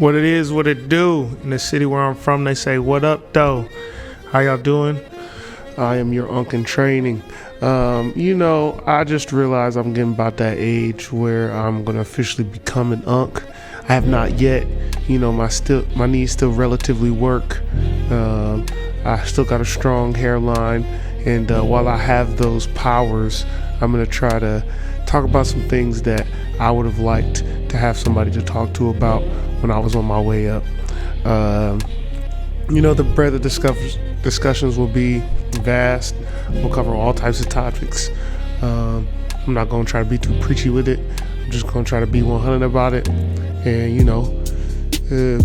What it is, what it do. In the city where I'm from, they say, what up, though? How y'all doing? I am your Unc in training. I just realized I'm getting about that age where I'm going to officially become an Unc. I have not yet. My knees still relatively work. I still got a strong hairline. And while I have those powers, I'm going to try to talk about some things that I would have liked to have somebody to talk to about when I was on my way up. The breadth of discussions will be vast. We'll cover all types of topics. I'm not going to try to be too preachy with it. I'm just going to try to be 100 about it and,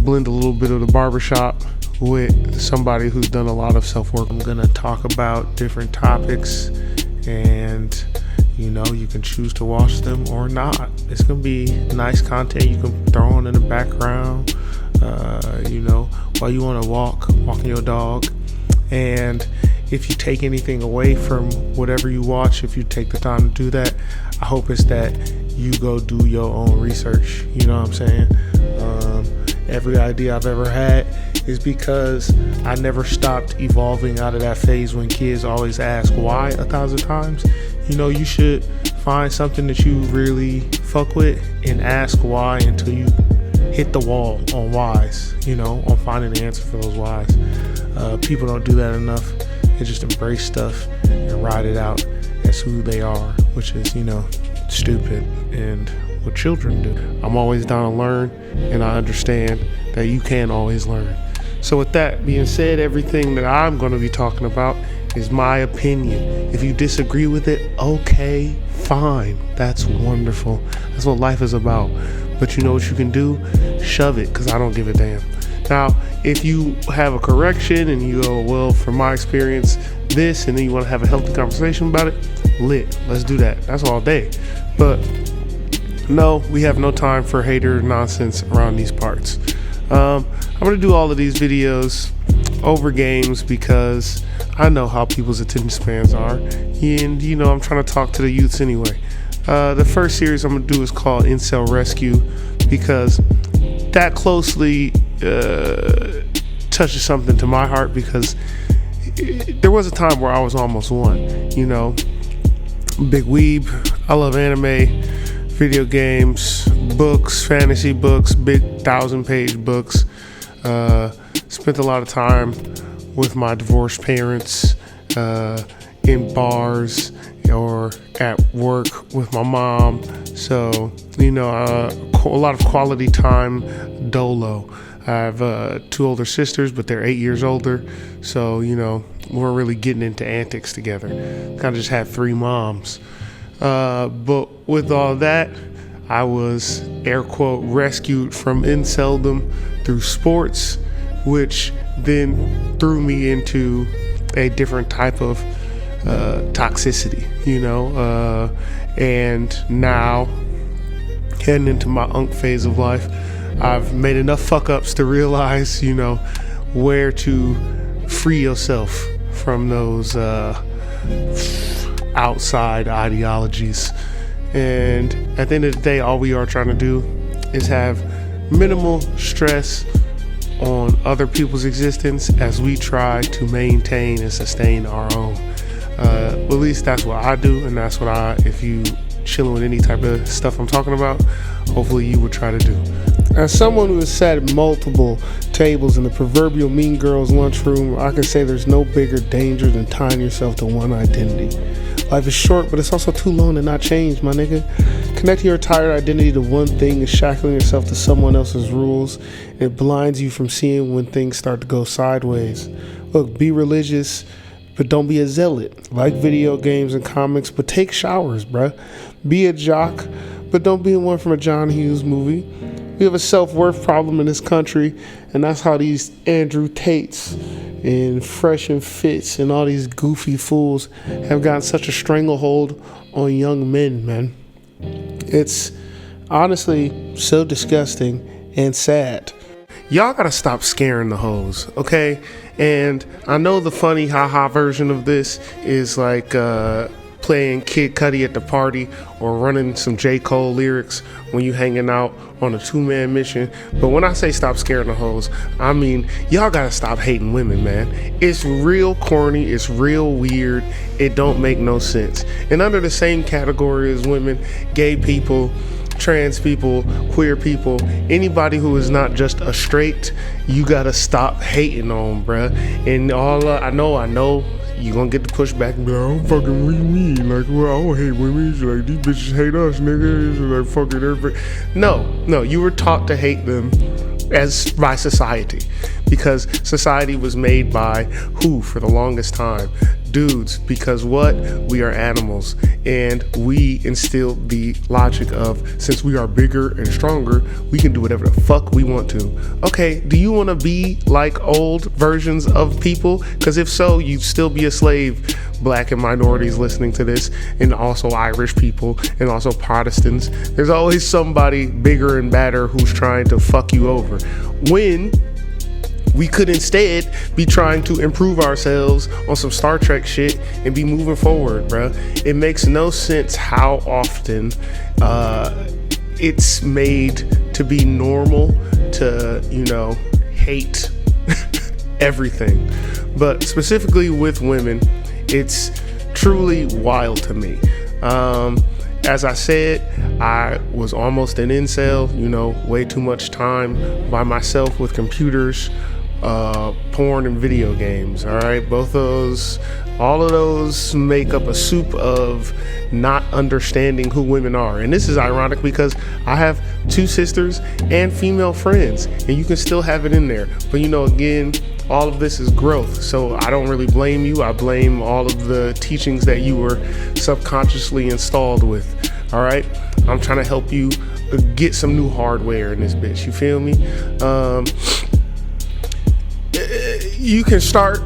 blend a little bit of the barbershop with somebody who's done a lot of self-work. I'm going to talk about different topics and you can choose to watch them or not. It's going to be nice content you can throw on in the background, while you want to walking your dog. And if you take anything away from whatever you watch, if you take the time to do that, I hope it's that you go do your own research. You know what I'm saying? Every idea I've ever had is because I never stopped evolving out of that phase when kids always ask why 1,000 times. You should find something that you really fuck with and ask why until you hit the wall on whys, on finding the answer for those whys. People don't do that enough. They just embrace stuff and ride it out as who they are, which is, stupid and what children do. I'm always down to learn, and I understand that you can always learn. So with that being said, everything that I'm going to be talking about is my opinion. If you disagree with it, okay, fine. That's wonderful. That's what life is about. But you know what you can do? Shove it, because I don't give a damn. Now, if you have a correction and you go, well, from my experience, this, and then you want to have a healthy conversation about it, lit. Let's do that. That's all day. But no, we have no time for hater nonsense around these parts. I'm going to do all of these videos over games because I know how people's attention spans are. And, I'm trying to talk to the youths anyway. The first series I'm going to do is called Incel Rescue because that closely touches something to my heart because there was a time where I was almost one. Big weeb. I love anime, video games, books, fantasy books, big 1,000-page books. Spent a lot of time with my divorced parents in bars or at work with my mom. So, a lot of quality time dolo. I have 2 older sisters, but they're 8 years older. So, we're really getting into antics together. Kind of just had 3 moms. But with all that, I was, air quote, rescued from inceldom through sports, which then threw me into a different type of toxicity, and now heading into my Unc phase of life, I've made enough fuck ups to realize, where to free yourself from those outside ideologies. And at the end of the day, all we are trying to do is have minimal stress on other people's existence as we try to maintain and sustain our own. At least that's what I do, and that's what if you chilling with any type of stuff I'm talking about, hopefully you would try to do. As someone who has sat at multiple tables in the proverbial Mean Girls lunchroom, I can say there's no bigger danger than tying yourself to one identity. Life is short, but it's also too long to not change, my nigga. Connecting your entire identity to one thing is shackling yourself to someone else's rules. It blinds you from seeing when things start to go sideways. Look, be religious, but don't be a zealot. Like video games and comics, but take showers, bruh. Be a jock, but don't be one from a John Hughes movie. We have a self-worth problem in this country, and that's how these Andrew Tates and Fresh and Fits and all these goofy fools have gotten such a stranglehold on young men, man. It's honestly so disgusting and sad. Y'all gotta stop scaring the hoes, okay? And I know the funny haha version of this is like playing Kid Cudi at the party or running some J. Cole lyrics when you hanging out on a 2-man mission. But when I say stop scaring the hoes, I mean y'all gotta stop hating women, man. It's real corny, it's real weird, it don't make no sense. And under the same category as women, gay people, trans people, queer people, anybody who is not just a straight, you gotta stop hating on, bruh. And I know you gonna get the pushback, but I don't fucking, what do you mean? Like, well, I don't hate women. It's like, these bitches hate us, nigga. It's like, fucking everybody. No, you were taught to hate them by society, because society was made by who for the longest time? Dudes, because what? We are animals, and we instill the logic of, since we are bigger and stronger, we can do whatever the fuck we want to. Okay, do you want to be like old versions of people? Because if so, you'd still be a slave. Black and minorities listening to this, and also Irish people, and also Protestants. There's always somebody bigger and badder who's trying to fuck you over, when we could instead be trying to improve ourselves on some Star Trek shit and be moving forward, bruh. It makes no sense how often it's made to be normal to, hate everything. But specifically with women, it's truly wild to me. As I said, I was almost an incel, way too much time by myself with computers, porn and video games. All right, all of those make up a soup of not understanding who women are. And this is ironic because I have 2 sisters and female friends, and you can still have it in there. But again, all of this is growth, so I don't really blame you. I blame all of the teachings that you were subconsciously installed with. All right, I'm trying to help you get some new hardware in this bitch. You feel me? You can start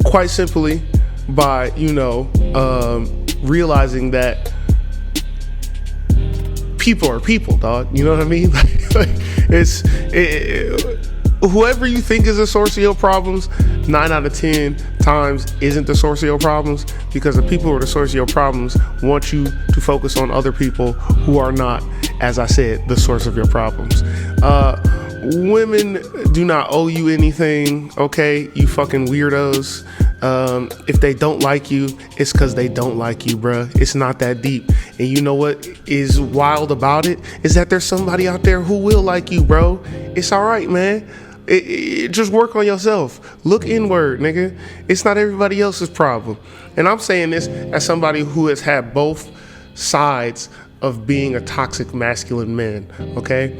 quite simply by realizing that people are people, dog. You know what I mean? Whoever you think is the source of your problems, 9 out of 10 times isn't the source of your problems, because the people who are the source of your problems want you to focus on other people who are not, as I said, the source of your problems. Women do not owe you anything, okay? You fucking weirdos. If they don't like you, it's because they don't like you, bruh. It's not that deep. And you know what is wild about it? Is that there's somebody out there who will like you, bro. It's all right, man. Just work on yourself. Look inward, nigga. It's not everybody else's problem. And I'm saying this as somebody who has had both sides of being a toxic masculine man, okay?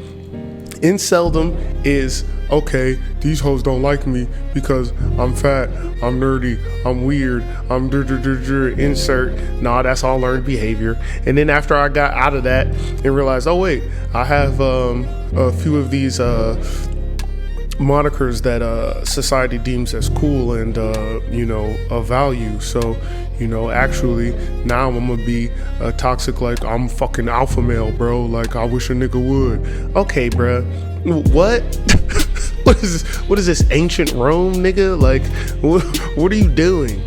Inceldom is, okay, these hoes don't like me because I'm fat, I'm nerdy, I'm weird, I'm insert. Nah, that's all learned behavior. And then after I got out of that and realized, oh wait, I have a few of these monikers that society deems as cool and of value. So actually now I'm gonna be toxic, like I'm fucking alpha male, bro. Like I wish a nigga would. Okay, bro. What? What is this, ancient Rome, nigga? Like what are you doing?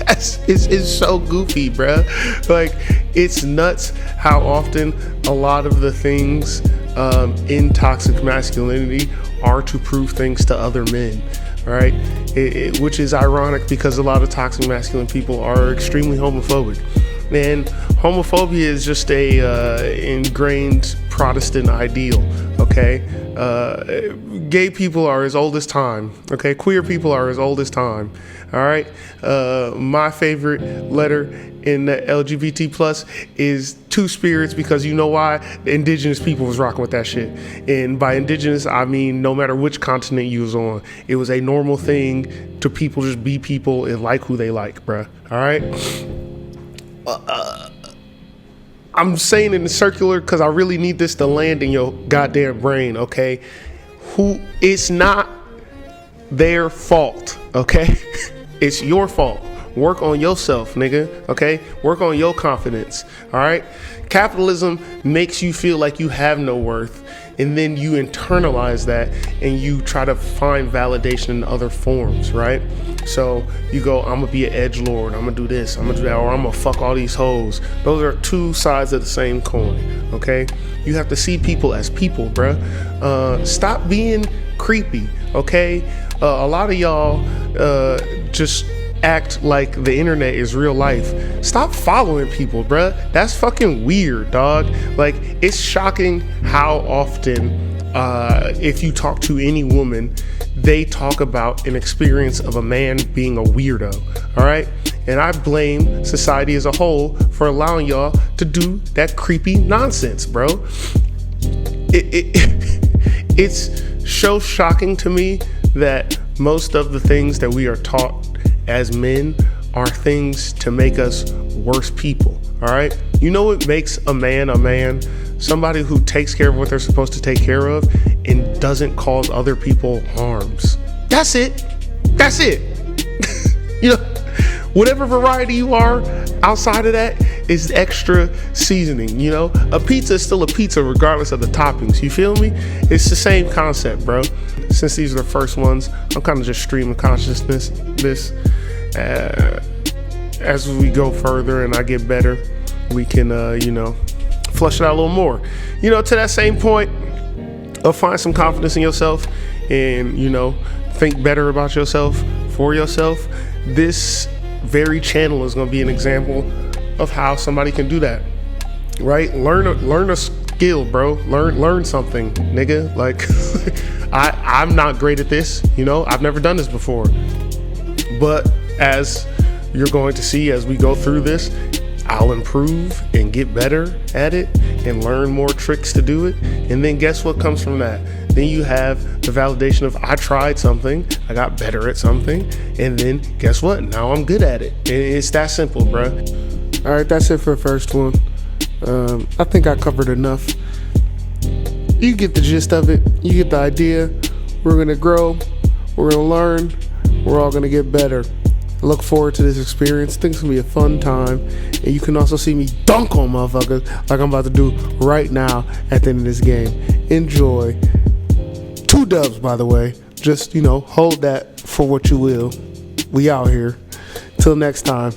It's so goofy, bro. Like it's nuts how often a lot of the things in toxic masculinity are to prove things to other men, right? Which is ironic because a lot of toxic masculine people are extremely homophobic. And homophobia is just a ingrained Protestant ideal, okay? Gay people are as old as time, okay? Queer people are as old as time, all right? My favorite letter in the LGBT plus is Two Spirits, because you know why? The indigenous people was rocking with that shit. And by indigenous, I mean no matter which continent you was on, it was a normal thing to people just be people and like who they like, bruh, all right? I'm saying it in circular because I really need this to land in your goddamn brain, okay? It's not their fault, okay? It's your fault. Work on yourself, nigga, okay? Work on your confidence, all right? Capitalism makes you feel like you have no worth. and then you internalize that and you try to find validation in other forms, right? So you go, I'm gonna be an edgelord, I'm gonna do this, I'm gonna do that, or I'm gonna fuck all these hoes. Those are two sides of the same coin, okay? You have to see people as people, bruh. Stop being creepy, okay? A lot of y'all just act like the internet is real life. Stop following people, bruh. That's fucking weird, dog. Like, it's shocking how often if you talk to any woman, they talk about an experience of a man being a weirdo, all right? And I blame society as a whole for allowing y'all to do that creepy nonsense, bro. It's so shocking to me that most of the things that we are taught as men are things to make us worse people, all right? You know what makes a man a man? Somebody who takes care of what they're supposed to take care of and doesn't cause other people harms. That's it. That's it. You know, whatever variety you are outside of that is extra seasoning, you know? A pizza is still a pizza regardless of the toppings, you feel me? It's the same concept, bro. Since these are the first ones, I'm kind of just streaming consciousness this. As we go further and I get better, we can, flush it out a little more. You know, to that same point of find some confidence in yourself and, think better about yourself, for yourself. This very channel is going to be an example of how somebody can do that, right? Learn a skill, bro. Learn something, nigga. Like, I'm not great at this, I've never done this before. But as you're going to see as we go through this, I'll improve and get better at it and learn more tricks to do it. And then guess what comes from that? Then you have the validation of I tried something, I got better at something, and then guess what? Now I'm good at it. And it's that simple, bro. All right, that's it for the first one. I think I covered enough. You get the gist of it. You get the idea. We're going to grow. We're going to learn. We're all going to get better. I look forward to this experience. I think it's going to be a fun time. And you can also see me dunk on motherfuckers like I'm about to do right now at the end of this game. Enjoy. 2 dubs, by the way. Just, hold that for what you will. We out here. Till next time.